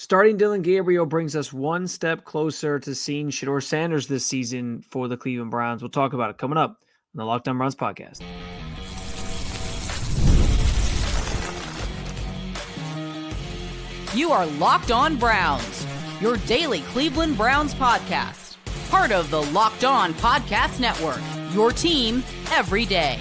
Starting Dillon Gabriel brings us one step closer to seeing Shedeur Sanders this season for the Cleveland Browns. We'll talk about it coming up on the Locked On Browns podcast. You are Locked On Browns, your daily Cleveland Browns podcast. Part of the Locked On Podcast Network, your team every day.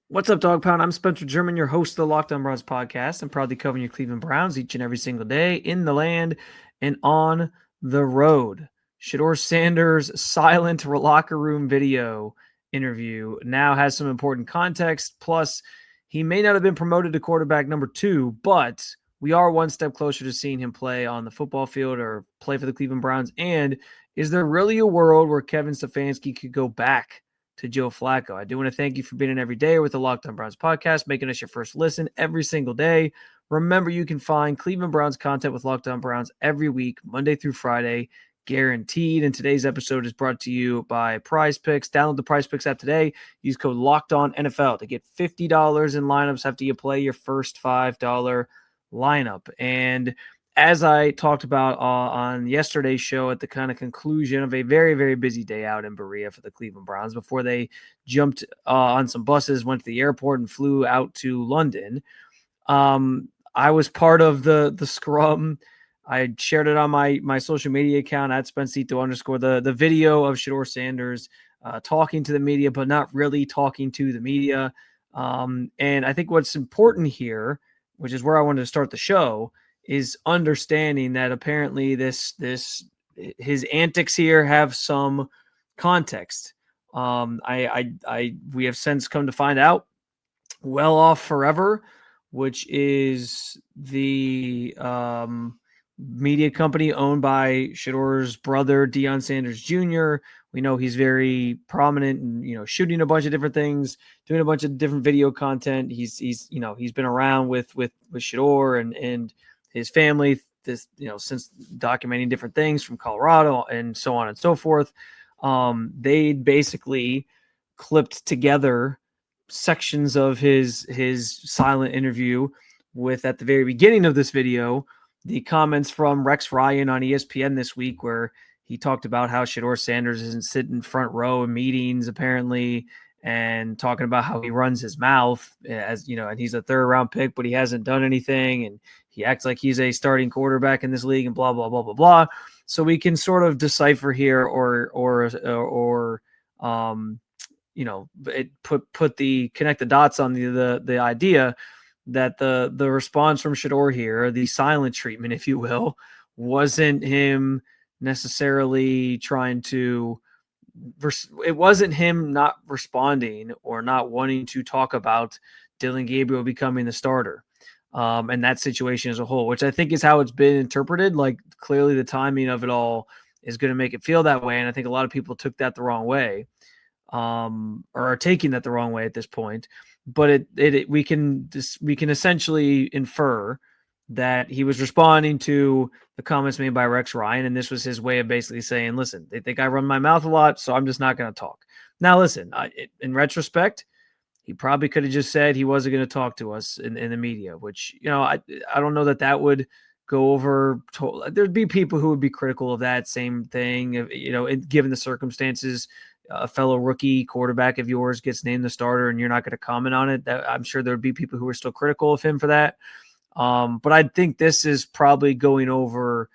What's up, Dog Pound? I'm Spencer German, your host of the Locked On Browns podcast. I'm proudly covering your Cleveland Browns each and every single day in the land and on the road. Shedeur Sanders' silent locker room video interview now has some important context. Plus, he may not have been promoted to quarterback number 2, but we are one step closer to seeing him play on the football field or play for the Cleveland Browns. And is there really a world where Kevin Stefanski could go back to Joe Flacco? I do want to thank you for being in every day with the Locked On Browns podcast, making us your first listen every single day. Remember, you can find Cleveland Browns content with Locked On Browns every week, Monday through Friday, guaranteed. And today's episode is brought to you by PrizePicks. Download the PrizePicks app today. Use code LOCKEDONNFL to get $50 in lineups after you play your first $5 lineup. And as I talked about on yesterday's show at the kind of conclusion of a very, very busy day out in Berea for the Cleveland Browns before they jumped on some buses, went to the airport, and flew out to London, I was part of the scrum. I shared it on my social media account at Spencito_, the video of Shedeur Sanders talking to the media, but not really talking to the media. And I think what's important here, which is where I wanted to start the show, is understanding that apparently his antics here have some context. We have since come to find out Well Off Forever, which is the media company owned by Shedeur's brother, Deion Sanders Jr. We know he's very prominent and, shooting a bunch of different things, doing a bunch of different video content. He's been around with Shedeur and his family, since documenting different things from Colorado and so on and so forth. They basically clipped together sections of his silent interview with, at the very beginning of this video, the comments from Rex Ryan on ESPN this week, where he talked about how Shedeur Sanders isn't sitting front row in meetings, apparently, and talking about how he runs his mouth and he's a 3rd round pick, but he hasn't done anything. And he acts like he's a starting quarterback in this league and blah, blah, blah, blah, blah. So we can sort of decipher here connect the dots on the idea that the response from Shedeur here, the silent treatment, if you will, wasn't him necessarily trying to, it wasn't him not responding or not wanting to talk about Dillon Gabriel becoming the starter. And that situation as a whole, which I think is how it's been interpreted. Like, clearly the timing of it all is going to make it feel that way. And I think a lot of people took that the wrong way, or are taking that the wrong way at this point. But we can essentially infer that he was responding to the comments made by Rex Ryan, and this was his way of basically saying, listen, they think I run my mouth a lot, so I'm just not going to talk. Now, listen, in retrospect, he probably could have just said he wasn't going to talk to us in the media, which, I don't know that would go over. There'd be people who would be critical of that same thing, given the circumstances. A fellow rookie quarterback of yours gets named the starter and you're not going to comment on it. I'm sure there would be people who are still critical of him for that. But I think this is probably going over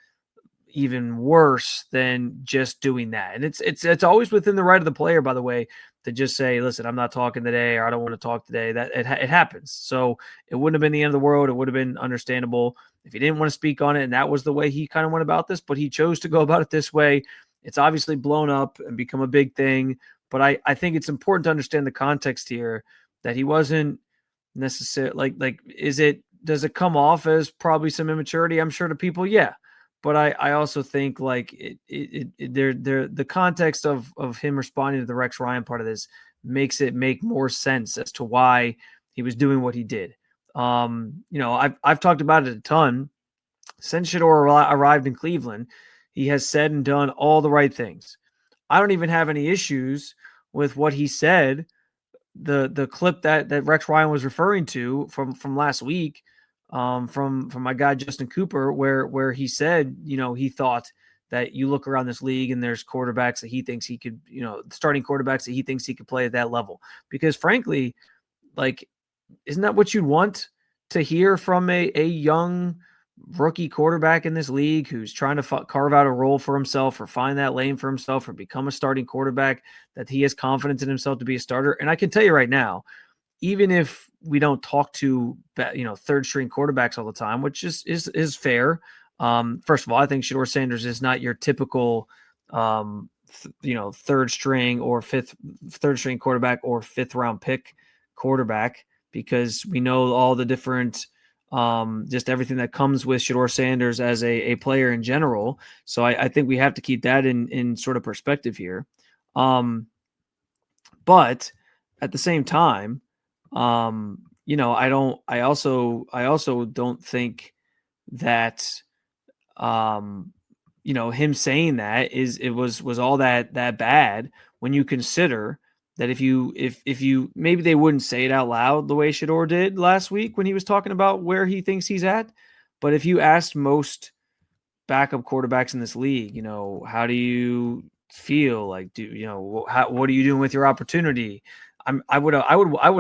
even worse than just doing that. And it's always within the right of the player, by the way, to just say, listen, I'm not talking today, or I don't want to talk today. That it happens. So it wouldn't have been the end of the world. It would have been understandable if he didn't want to speak on it. And that was the way he kind of went about this, but he chose to go about it this way. It's obviously blown up and become a big thing. But I think it's important to understand the context here, that he wasn't necessarily does it come off as probably some immaturity? I'm sure to people, yeah. But I also think the context of him responding to the Rex Ryan part of this makes it make more sense as to why he was doing what he did. I've talked about it a ton. Since Shedeur arrived in Cleveland, he has said and done all the right things. I don't even have any issues with what he said. The clip that Rex Ryan was referring to from last week, from my guy Justin Cooper, where he said, he thought that you look around this league and there's quarterbacks that he thinks he could, starting quarterbacks that he thinks he could play at that level. Because frankly, like, isn't that what you'd want to hear from a young rookie quarterback in this league who's trying to carve out a role for himself or find that lane for himself or become a starting quarterback, that he has confidence in himself to be a starter? And I can tell you right now, even if we don't talk to, third string quarterbacks all the time, which is fair. First of all, I think Shedeur Sanders is not your typical, third string quarterback or fifth round pick quarterback, because we know all the different, just everything that comes with Shedeur Sanders as a player in general. So I think we have to keep that in sort of perspective here. But at the same time, I also don't think that, him saying that was all that bad, when you consider that if you maybe they wouldn't say it out loud the way Shedeur did last week when he was talking about where he thinks he's at. But if you asked most backup quarterbacks in this league, how do you feel? Like, what are you doing with your opportunity? I would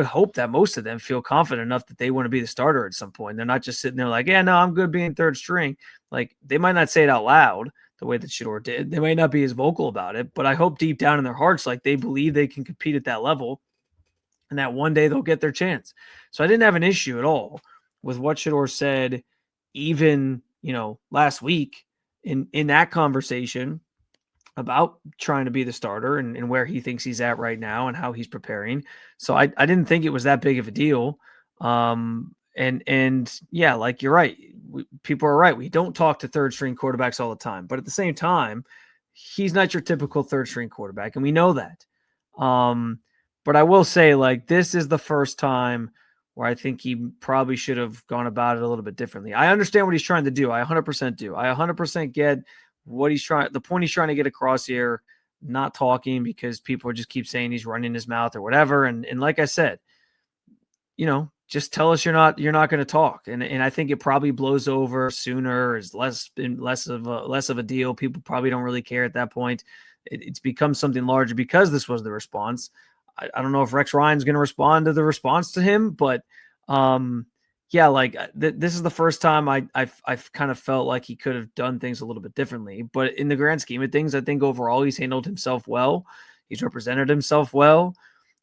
hope that most of them feel confident enough that they want to be the starter at some point. They're not just sitting there like, yeah, no, I'm good being third string. Like, they might not say it out loud the way that Shedeur did. They might not be as vocal about it, but I hope deep down in their hearts, like, they believe they can compete at that level and that one day they'll get their chance. So I didn't have an issue at all with what Shedeur said, even, last week in that conversation about trying to be the starter and where he thinks he's at right now and how he's preparing. So I didn't think it was that big of a deal. And yeah, like, you're right. People are right. We don't talk to third string quarterbacks all the time, but at the same time, he's not your typical third string quarterback. And we know that. But I will say, like, this is the first time where I think he probably should have gone about it a little bit differently. I understand what he's trying to do. I 100% do. I 100% get the point he's trying to get across here, not talking because people just keep saying he's running his mouth or whatever. And like I said, just tell us you're not going to talk. And I think it probably blows over sooner, is less of a deal. People probably don't really care at that point. It's become something larger because this was the response. I don't know if Rex Ryan's going to respond to the response to him, but yeah, like, this is the first time I've kind of felt like he could have done things a little bit differently. But in the grand scheme of things, I think overall he's handled himself well. He's represented himself well.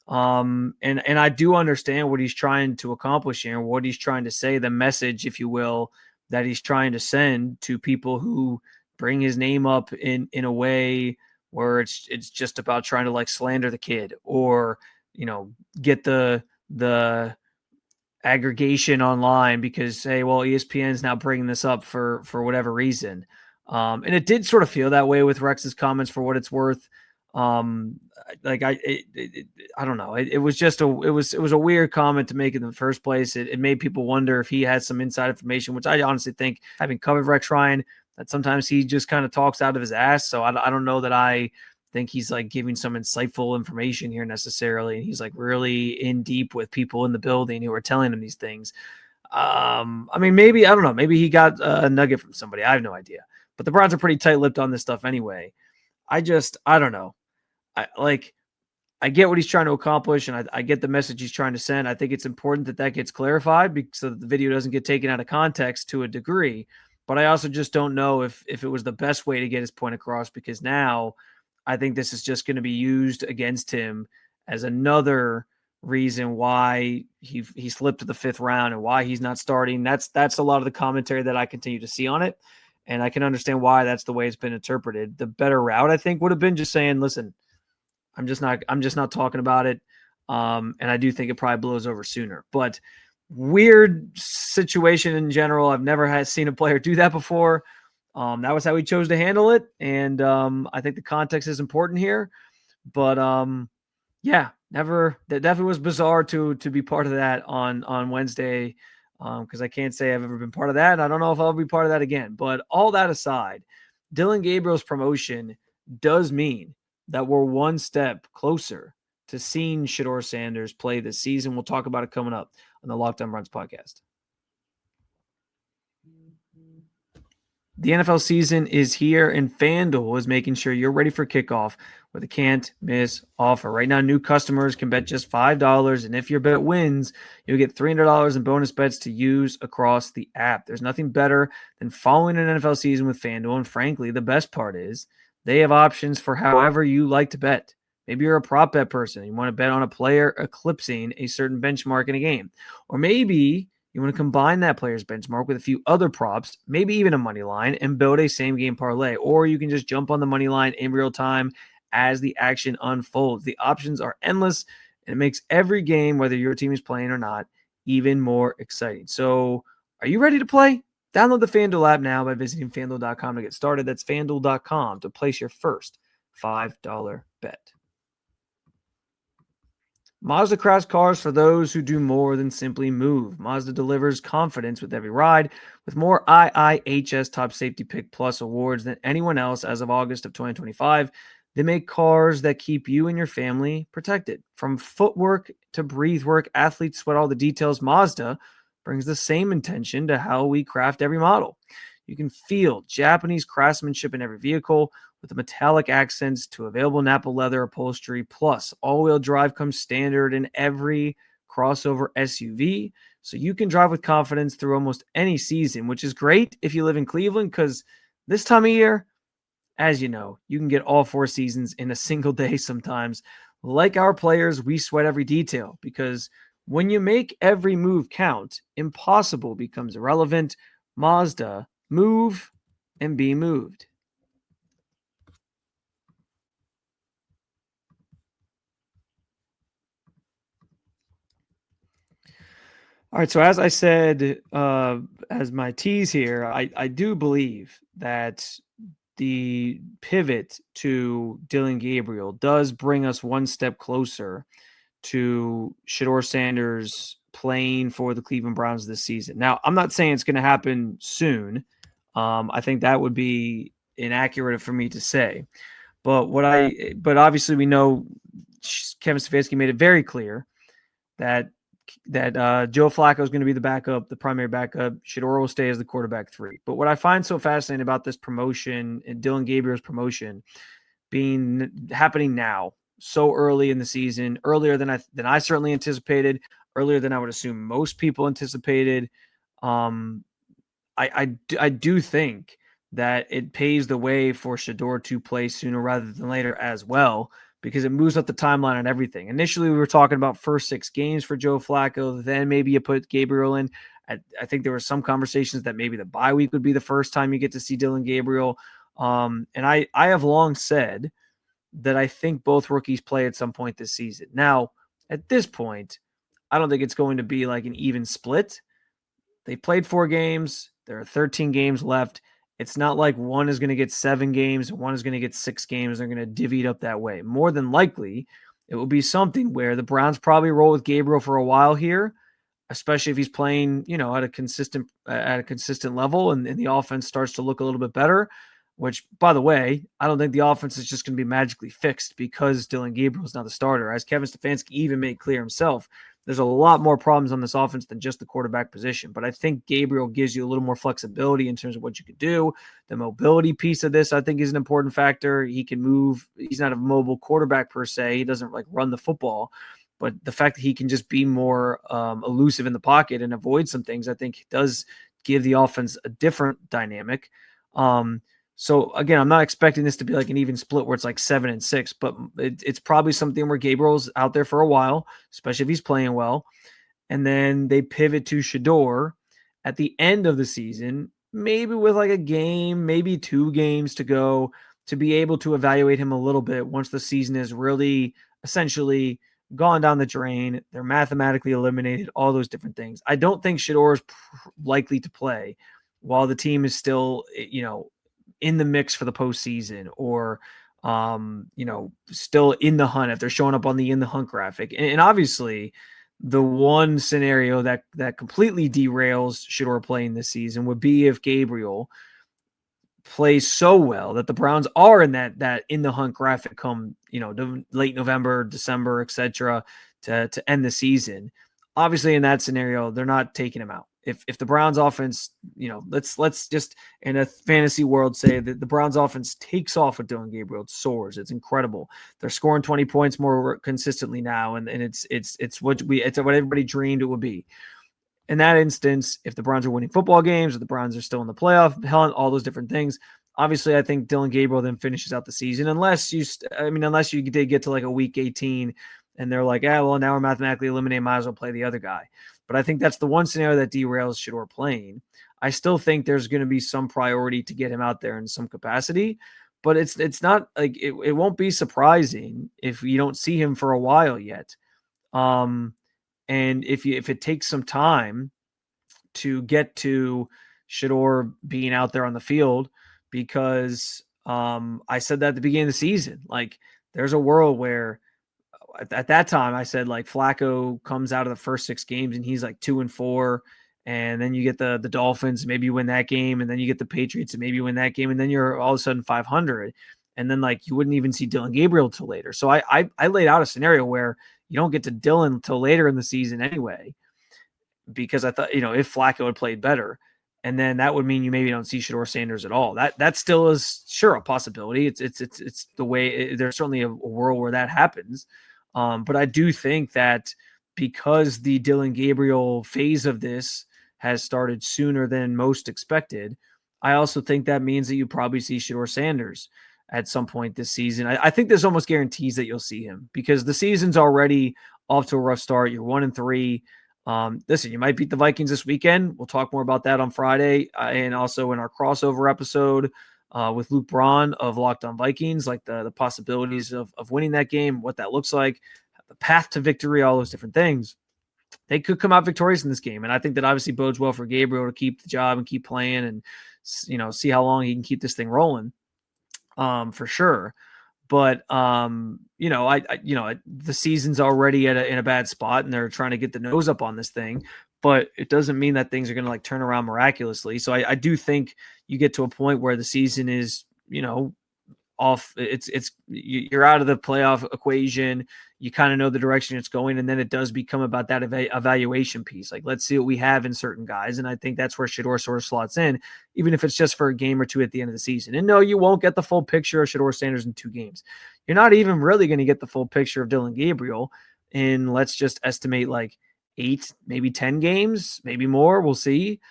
And I do understand what he's trying to accomplish here, what he's trying to say, the message, if you will, that he's trying to send to people who bring his name up in a way where it's just about trying to, like, slander the kid or, get the aggregation online because, hey, well, ESPN's now bringing this up for whatever reason. And it did sort of feel that way with Rex's comments, for what it's worth. Like, I don't know. It was just it was a weird comment to make in the first place. It made people wonder if he had some inside information, which I honestly think, having covered Rex Ryan, that sometimes he just kind of talks out of his ass. So I don't know that I think he's, like, giving some insightful information here necessarily. And he's, like, really in deep with people in the building who are telling him these things. I mean, maybe, I don't know, maybe he got a nugget from somebody. I have no idea. But the Browns are pretty tight-lipped on this stuff anyway. I don't know. I get what he's trying to accomplish, and I get the message he's trying to send. I think it's important that gets clarified so that the video doesn't get taken out of context to a degree. But I also just don't know if it was the best way to get his point across, because now I think this is just going to be used against him as another reason why he slipped to the fifth round and why he's not starting. That's a lot of the commentary that I continue to see on it. And I can understand why that's the way it's been interpreted. The better route, I think, would have been just saying, listen, I'm just not talking about it. And I do think it probably blows over sooner. But weird situation in general. I've never seen a player do that before. That was how he chose to handle it. And I think the context is important here. But yeah, that definitely was bizarre to be part of that on Wednesday. Because I can't say I've ever been part of that. And I don't know if I'll be part of that again. But all that aside, Dillon Gabriel's promotion does mean that we're one step closer to seeing Shedeur Sanders play this season. We'll talk about it coming up on the Locked On Browns podcast. The NFL season is here, and FanDuel is making sure you're ready for kickoff with a can't-miss offer. Right now, new customers can bet just $5, and if your bet wins, you'll get $300 in bonus bets to use across the app. There's nothing better than following an NFL season with FanDuel, and frankly, the best part is they have options for however you like to bet. Maybe you're a prop bet person. You want to bet on a player eclipsing a certain benchmark in a game. Or maybe you want to combine that player's benchmark with a few other props, maybe even a money line, and build a same game parlay. Or you can just jump on the money line in real time as the action unfolds. The options are endless, and it makes every game, whether your team is playing or not, even more exciting. So, are you ready to play? Download the FanDuel app now by visiting FanDuel.com to get started. That's FanDuel.com to place your first $5 bet. Mazda crafts cars for those who do more than simply move. Mazda delivers confidence with every ride, with more IIHS Top Safety Pick Plus awards than anyone else as of August of 2025. They make cars that keep you and your family protected. From footwork to breathe work, athletes sweat all the details. Mazda brings the same intention to how we craft every model. You can feel Japanese craftsmanship in every vehicle, with the metallic accents to available Napa leather upholstery. Plus, all-wheel drive comes standard in every crossover SUV, so you can drive with confidence through almost any season, which is great if you live in Cleveland, because this time of year, as you know, you can get all 4 seasons in a single day sometimes. Like our players, we sweat every detail, because when you make every move count, impossible becomes irrelevant. Mazda, move and be moved. All right, so as I said, as my tease here, I do believe that the pivot to Dillon Gabriel does bring us one step closer to Shedeur Sanders playing for the Cleveland Browns this season. Now, I'm not saying it's going to happen soon. I think that would be inaccurate for me to say. But obviously we know Kevin Stefanski made it very clear that Joe Flacco is going to be the backup, the primary backup. Shedeur will stay as the quarterback 3. But what I find so fascinating about this promotion and Dillon Gabriel's promotion happening now, so early in the season, earlier than I certainly anticipated, earlier than I would assume most people anticipated. I do think that it paves the way for Shedeur to play sooner rather than later as well, because it moves up the timeline on everything. Initially, we were talking about first 6 games for Joe Flacco. Then maybe you put Gabriel in. I think there were some conversations that maybe the bye week would be the first time you get to see Dillon Gabriel. And I have long said that I think both rookies play at some point this season. Now, at this point, I don't think it's going to be like an even split. They played 4 games. There are 13 games left. It's not like one is going to get 7 games, one is going to get 6 games. They're going to divvy it up that way. More than likely, it will be something where the Browns probably roll with Gabriel for a while here, especially if he's playing, at a consistent level and the offense starts to look a little bit better. Which, by the way, I don't think the offense is just going to be magically fixed because Dillon Gabriel is not the starter. As Kevin Stefanski even made clear himself, there's a lot more problems on this offense than just the quarterback position. But I think Gabriel gives you a little more flexibility in terms of what you can do. The mobility piece of this, I think, is an important factor. He can move. He's not a mobile quarterback per se. He doesn't run the football. But the fact that he can just be more elusive in the pocket and avoid some things, I think does give the offense a different dynamic. So again, I'm not expecting this to be like an even split where it's like 7-6, but it's probably something where Gabriel's out there for a while, especially if he's playing well. And then they pivot to Shedeur at the end of the season, maybe with like a game, maybe 2 games to go, to be able to evaluate him a little bit once the season is really essentially gone down the drain. They're mathematically eliminated, all those different things. I don't think Shedeur is likely to play while the team is still, in the mix for the postseason, or still in the hunt if they're showing up on the in the hunt graphic. And obviously, the one scenario that completely derails Shedeur playing this season would be if Gabriel plays so well that the Browns are in that in the hunt graphic come late November, December, etc. to end the season. Obviously, in that scenario, they're not taking him out. if the Browns offense, let's just in a fantasy world say that the Browns offense takes off with Dillon Gabriel, it soars. It's incredible. They're scoring 20 points more consistently now, and it's what everybody dreamed it would be. In that instance, if the Browns are winning football games or the Browns are still in the playoff, all those different things. Obviously, I think Dillon Gabriel then finishes out the season, unless you did get to like a week 18 and they're like, well, now we're mathematically eliminated, might as well play the other guy. But I think that's the one scenario that derails Shedeur playing. I still think there's going to be some priority to get him out there in some capacity, but it's not like it won't be surprising if you don't see him for a while yet. And if it takes some time to get to Shedeur being out there on the field, because I said that at the beginning of the season, like there's a world where at that time I said like Flacco comes out of the first 6 games and he's like 2-4, and then you get the Dolphins, maybe you win that game, and then you get the Patriots and maybe you win that game, and then you're all of a sudden 500, and then like you wouldn't even see Dillon Gabriel till later. So I laid out a scenario where you don't get to Dillon till later in the season anyway, because I thought, if Flacco had played better, and then that would mean you maybe don't see Shedeur Sanders at all. That still is sure a possibility. It's the way there's certainly a world where that happens. But I do think that because the Dillon Gabriel phase of this has started sooner than most expected, I also think that means that you probably see Shedeur Sanders at some point this season. I think there's almost guarantees that you'll see him, because the season's already off to a rough start. You're 1-3. Listen, you might beat the Vikings this weekend. We'll talk more about that on Friday, and also in our crossover episode with Luke Braun of Locked On Vikings, like the possibilities of winning that game, what that looks like, the path to victory, all those different things. They could come out victorious in this game, and I think that obviously bodes well for Gabriel to keep the job and keep playing, and see how long he can keep this thing rolling, for sure. But the season's already in a bad spot, and they're trying to get the nose up on this thing. But it doesn't mean that things are going to like turn around miraculously. So I do think you get to a point where the season is off. You're out of the playoff equation. You kind of know the direction it's going, and then it does become about that evaluation piece. Like, let's see what we have in certain guys, and I think that's where Shedeur sort of slots in, even if it's just for a game or two at the end of the season. And no, you won't get the full picture of Shedeur Sanders in 2 games. You're not even really going to get the full picture of Dillon Gabriel in, let's just estimate, like 8, maybe 10 games, maybe more. We'll see.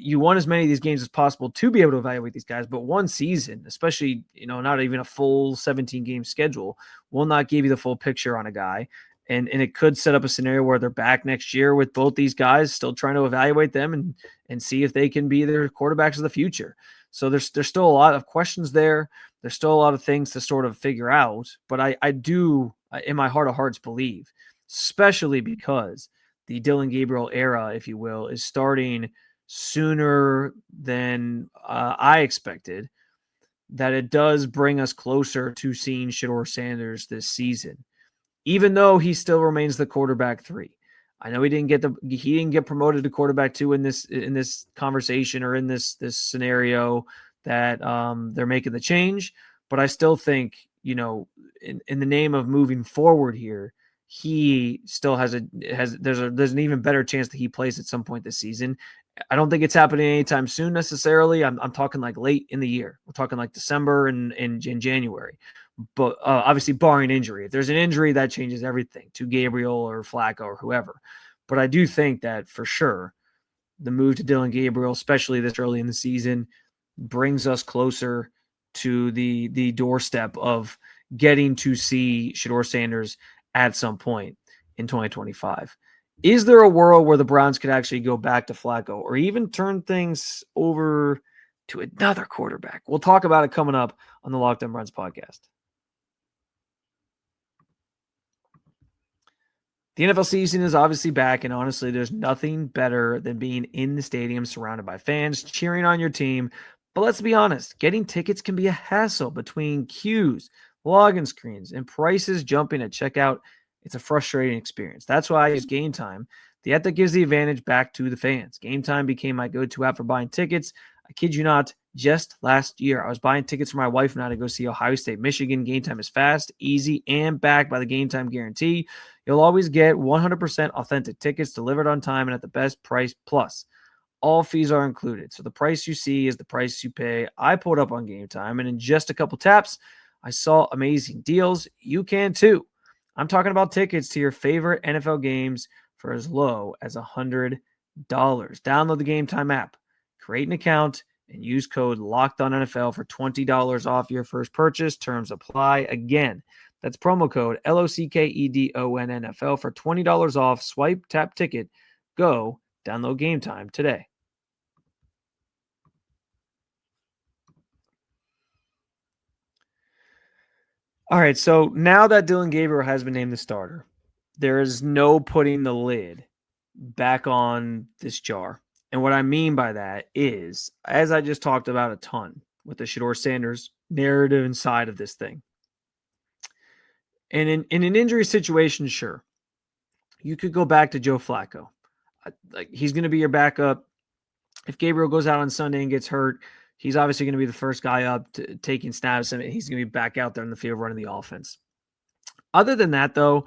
You want as many of these games as possible to be able to evaluate these guys, but one season, especially, not even a full 17 game schedule, will not give you the full picture on a guy. And it could set up a scenario where they're back next year with both these guys, still trying to evaluate them and see if they can be their quarterbacks of the future. So there's still a lot of questions there. There's still a lot of things to sort of figure out, but I do, in my heart of hearts, believe, especially because the Dillon Gabriel era, if you will, is starting sooner than I expected, that it does bring us closer to seeing Shedeur Sanders this season, even though he still remains the quarterback 3. I know he didn't get promoted to quarterback 2 in this conversation or in this scenario that they're making the change, but I still think, in the name of moving forward here, he still there's an even better chance that he plays at some point this season. I don't think it's happening anytime soon necessarily. I'm talking like late in the year. We're talking like December and in January. But obviously barring injury. If there's an injury, that changes everything to Gabriel or Flacco or whoever. But I do think that for sure the move to Dillon Gabriel, especially this early in the season, brings us closer to the doorstep of getting to see Shedeur Sanders at some point in 2025. Is there a world where the Browns could actually go back to Flacco or even turn things over to another quarterback? We'll talk about it coming up on the Locked On Browns podcast. The NFL season is obviously back, and honestly, there's nothing better than being in the stadium surrounded by fans cheering on your team. But let's be honest, getting tickets can be a hassle between queues, login screens, and prices jumping at checkout. It's a frustrating experience. That's why I use Gametime, the app that gives the advantage back to the fans. Gametime became my go-to app for buying tickets. I kid you not, just last year, I was buying tickets for my wife and I to go see Ohio State, Michigan. Gametime is fast, easy, and backed by the Gametime guarantee. You'll always get 100% authentic tickets delivered on time and at the best price. Plus, all fees are included. So the price you see is the price you pay. I pulled up on Gametime, and in just a couple taps, I saw amazing deals. You can too. I'm talking about tickets to your favorite NFL games for as low as $100. Download the Gametime app, create an account, and use code LOCKEDONNFL for $20 off your first purchase. Terms apply. Again, that's promo code LOCKEDONNFL for $20 off. Swipe, tap, ticket. Go download Gametime today. All right, so now that Dillon Gabriel has been named the starter, there is no putting the lid back on this jar. And what I mean by that is, as I just talked about a ton with the Shedeur Sanders narrative inside of this thing. And in an injury situation, sure, you could go back to Joe Flacco. Like, he's going to be your backup. If Gabriel goes out on Sunday and gets hurt, he's obviously going to be the first guy up to taking snaps, and he's going to be back out there in the field running the offense. Other than that, though,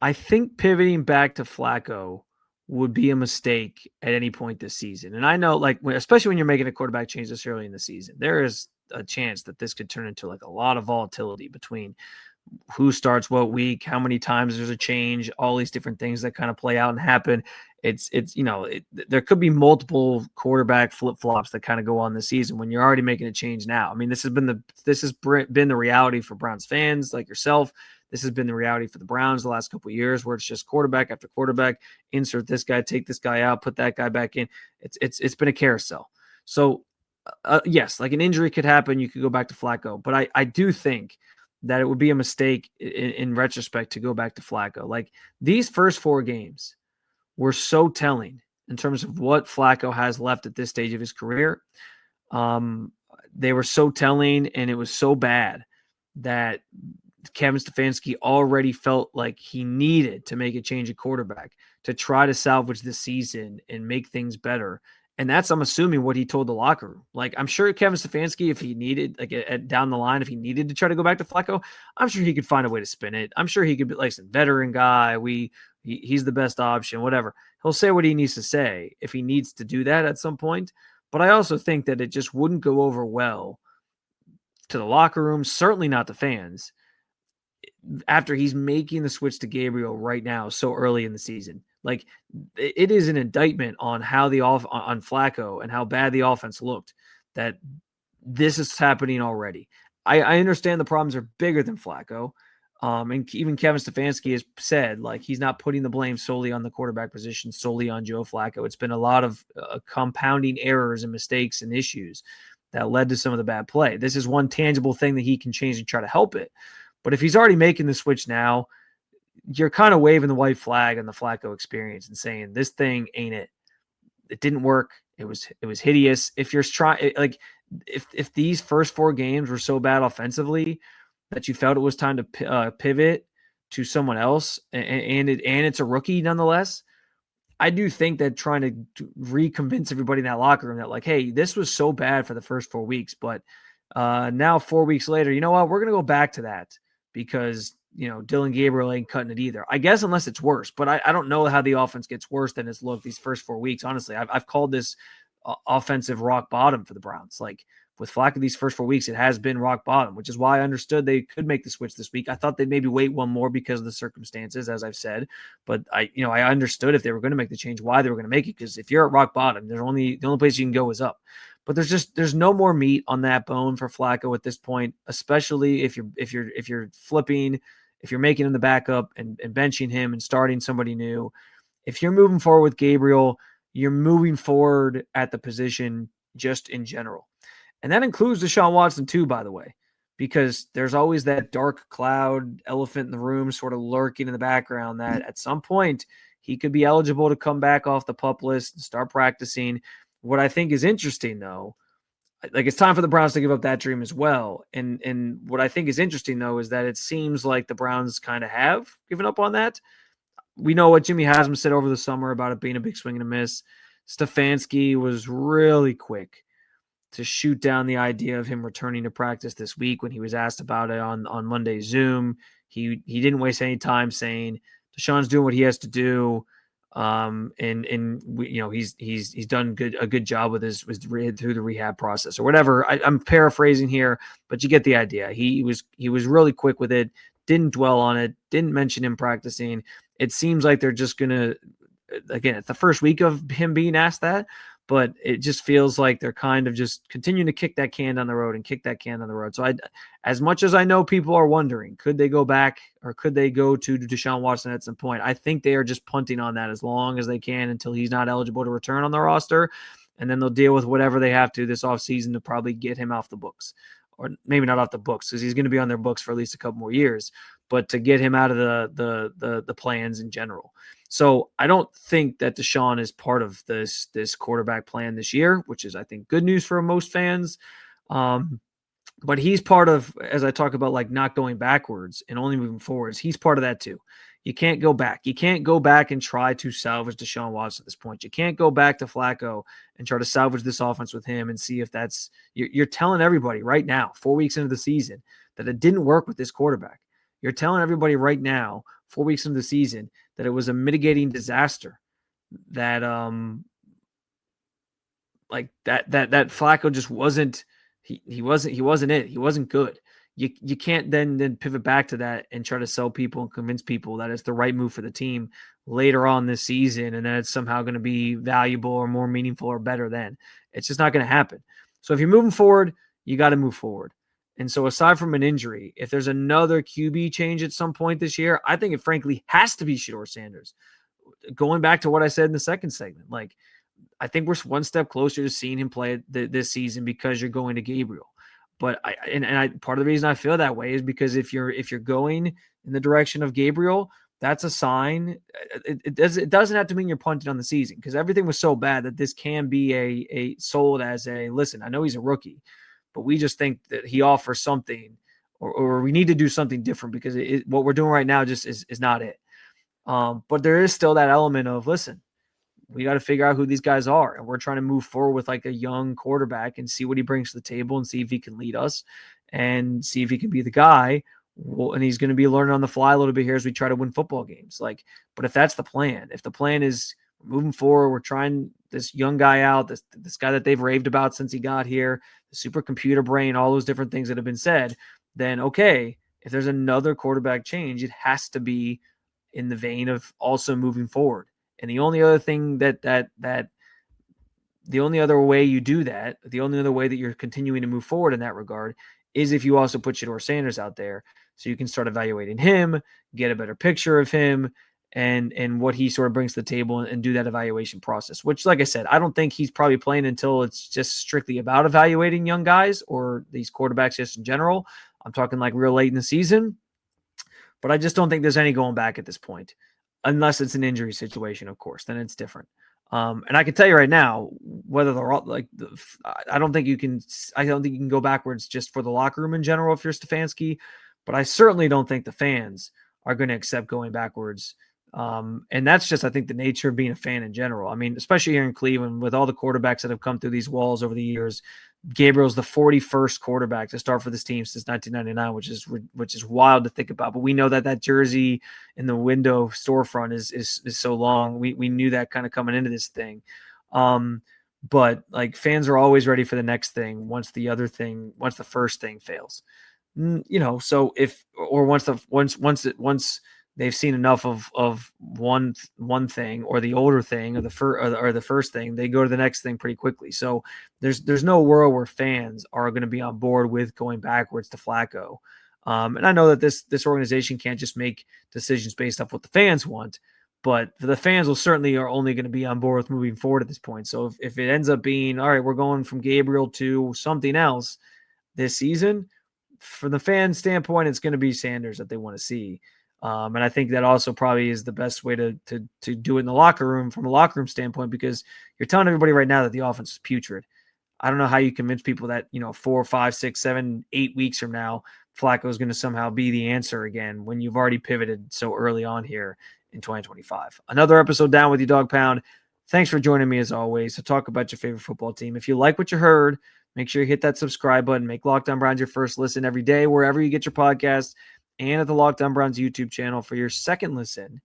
I think pivoting back to Flacco would be a mistake at any point this season. And I know, like, especially when you're making a quarterback change this early in the season, there is a chance that this could turn into like a lot of volatility between who starts what week, how many times there's a change, all these different things that kind of play out and happen. There could be multiple quarterback flip-flops that kind of go on this season when you're already making a change now. I mean, this has been the reality for Browns fans like yourself. This has been the reality for the Browns the last couple of years, where it's just quarterback after quarterback, insert this guy, take this guy out, put that guy back in. It's been a carousel. So yes, like an injury could happen. You could go back to Flacco, but I do think that it would be a mistake in retrospect to go back to Flacco. Like, these first 4 games were so telling in terms of what Flacco has left at this stage of his career. They were so telling, and it was so bad that Kevin Stefanski already felt like he needed to make a change at quarterback to try to salvage the season and make things better. And that's, I'm assuming, what he told the locker room. Like, I'm sure Kevin Stefanski, if he needed, like down the line, if he needed to try to go back to Flacco, I'm sure he could find a way to spin it. I'm sure he could be like some veteran guy. He's the best option, whatever. He'll say what he needs to say if he needs to do that at some point. But I also think that it just wouldn't go over well to the locker room, certainly not the fans, after he's making the switch to Gabriel right now so early in the season. Like, it is an indictment on how on Flacco and how bad the offense looked that this is happening already. I understand the problems are bigger than Flacco. And even Kevin Stefanski has said, like, he's not putting the blame solely on the quarterback position, solely on Joe Flacco. It's been a lot of compounding errors and mistakes and issues that led to some of the bad play. This is one tangible thing that he can change and try to help it. But if he's already making the switch now, you're kind of waving the white flag on the Flacco experience and saying, this thing ain't it. It didn't work. It was hideous. If you're trying, like, if these first 4 games were so bad offensively that you felt it was time to pivot to someone else, and it's a rookie nonetheless, I do think that trying to reconvince everybody in that locker room that, like, hey, this was so bad for the first 4 weeks, but now 4 weeks later, you know what? We're going to go back to that because, Dillon Gabriel ain't cutting it either. I guess unless it's worse, but I don't know how the offense gets worse than it's looked these first 4 weeks. Honestly, I've called this offensive rock bottom for the Browns. Like, with Flacco these first 4 weeks, it has been rock bottom, which is why I understood they could make the switch this week. I thought they'd maybe wait one more because of the circumstances, as I've said. But I understood if they were going to make the change, why they were going to make it. Because if you're at rock bottom, the only place you can go is up. But there's no more meat on that bone for Flacco at this point, especially if you're flipping, if you're making him the backup and benching him and starting somebody new. If you're moving forward with Gabriel, you're moving forward at the position just in general. And that includes Deshaun Watson too, by the way, because there's always that dark cloud elephant in the room sort of lurking in the background that at some point he could be eligible to come back off the PUP list and start practicing. What I think is interesting, though, like, it's time for the Browns to give up that dream as well. And what I think is interesting, though, is that it seems like the Browns kind of have given up on that. We know what Jimmy Haslam said over the summer about it being a big swing and a miss. Stefanski was really quick to shoot down the idea of him returning to practice this week when he was asked about it on Monday's Zoom. He didn't waste any time saying Deshaun's doing what he has to do. And he's done a good job with through the rehab process or whatever. I'm paraphrasing here, but you get the idea. He was really quick with it, didn't dwell on it, didn't mention him practicing. It seems like they're just gonna, again, it's the first week of him being asked that, but it just feels like they're kind of just continuing to kick that can down the road and kick that can down the road. So as much as I know people are wondering, could they go back or could they go to Deshaun Watson at some point? I think they are just punting on that as long as they can until he's not eligible to return on the roster. And then they'll deal with whatever they have to this offseason to probably get him off the books, or maybe not off the books because he's going to be on their books for at least a couple more years, but to get him out of the plans in general. So I don't think that Deshaun is part of this quarterback plan this year, which is, I think, good news for most fans. But he's part of, as I talk about, like not going backwards and only moving forwards, he's part of that too. You can't go back. You can't go back and try to salvage Deshaun Watson at this point. You can't go back to Flacco and try to salvage this offense with him and see if that's – you're telling everybody right now, 4 weeks into the season, that it didn't work with this quarterback. You're telling everybody right now, 4 weeks into the season, that it was a mitigating disaster, that that Flacco just wasn't he wasn't it. He wasn't good. You can't then pivot back to that and try to sell people and convince people that it's the right move for the team later on this season and that it's somehow going to be valuable or more meaningful or better then. It's just not going to happen. So if you're moving forward, you got to move forward. And so aside from an injury, if there's another QB change at some point this year, I think it frankly has to be Shedeur Sanders. Going back to what I said in the second segment, like I think we're one step closer to seeing him play this season because you're going to Gabriel. But part of the reason I feel that way is because if you're going in the direction of Gabriel, that's a sign. It doesn't have to mean you're punting on the season because everything was so bad that this can be a sold as a listen. I know he's a rookie, but we just think that he offers something, or we need to do something different because what we're doing right now just is not it. But there is still that element of listen. We got to figure out who these guys are. And we're trying to move forward with like a young quarterback and see what he brings to the table and see if he can lead us and see if he can be the guy. Well, and he's going to be learning on the fly a little bit here as we try to win football games. But if that's the plan, if the plan is moving forward, we're trying this young guy out, this guy that they've raved about since he got here, the supercomputer brain, all those different things that have been said, then okay, if there's another quarterback change, it has to be in the vein of also moving forward. And the only other thing the only other way you do that, the only other way that you're continuing to move forward in that regard is if you also put Shedeur Sanders out there so you can start evaluating him, get a better picture of him and what he sort of brings to the table and do that evaluation process, which, like I said, I don't think he's probably playing until it's just strictly about evaluating young guys or these quarterbacks just in general. I'm talking like real late in the season, but I just don't think there's any going back at this point. Unless it's an injury situation, of course, then it's different. And I can tell you right now, whether they're all I don't think you can go backwards just for the locker room in general if you're Stefanski, but I certainly don't think the fans are going to accept going backwards. And that's just, I think, the nature of being a fan in general. I mean, especially here in Cleveland with all the quarterbacks that have come through these walls over the years, Gabriel's the 41st quarterback to start for this team since 1999, which is wild to think about. But we know that jersey in the window storefront is so long. We knew that kind of coming into this thing. But like fans are always ready for the next thing once the first thing fails. So once they've seen enough of one thing or the older thing or the first thing, they go to the next thing pretty quickly. So there's no world where fans are going to be on board with going backwards to Flacco. And I know that this organization can't just make decisions based off what the fans want, but the fans are only going to be on board with moving forward at this point. So if it ends up being, all right, we're going from Gabriel to something else this season, from the fan standpoint, it's going to be Sanders that they want to see. And I think that also probably is the best way to do it in the locker room from a locker room standpoint, because you're telling everybody right now that the offense is putrid. I don't know how you convince people that, 4, 5, 6, 7, 8 weeks from now, Flacco is going to somehow be the answer again when you've already pivoted so early on here in 2025. Another episode down with you, Dog Pound. Thanks for joining me as always to talk about your favorite football team. If you like what you heard, make sure you hit that subscribe button. Make Locked On Browns your first listen every day, wherever you get your podcasts, and at the Locked On Browns YouTube channel for your second listen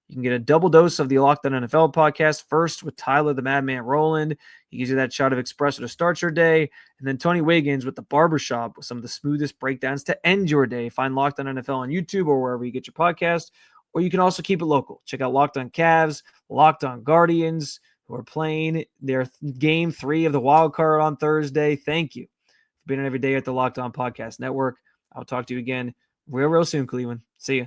You can get a double dose of the Locked On NFL podcast, first with Tyler the Madman Rowland. He gives you that shot of espresso to start your day. And then Tony Wiggins with the Barbershop with some of the smoothest breakdowns to end your day. Find Locked On NFL on YouTube or wherever you get your podcast. Or you can also keep it local. Check out Locked On Cavs, Locked On Guardians, who are playing their game 3 of the wild card on Thursday. Thank you for being on every day at the Locked On Podcast Network. I'll talk to you again real soon, Cleveland. See ya.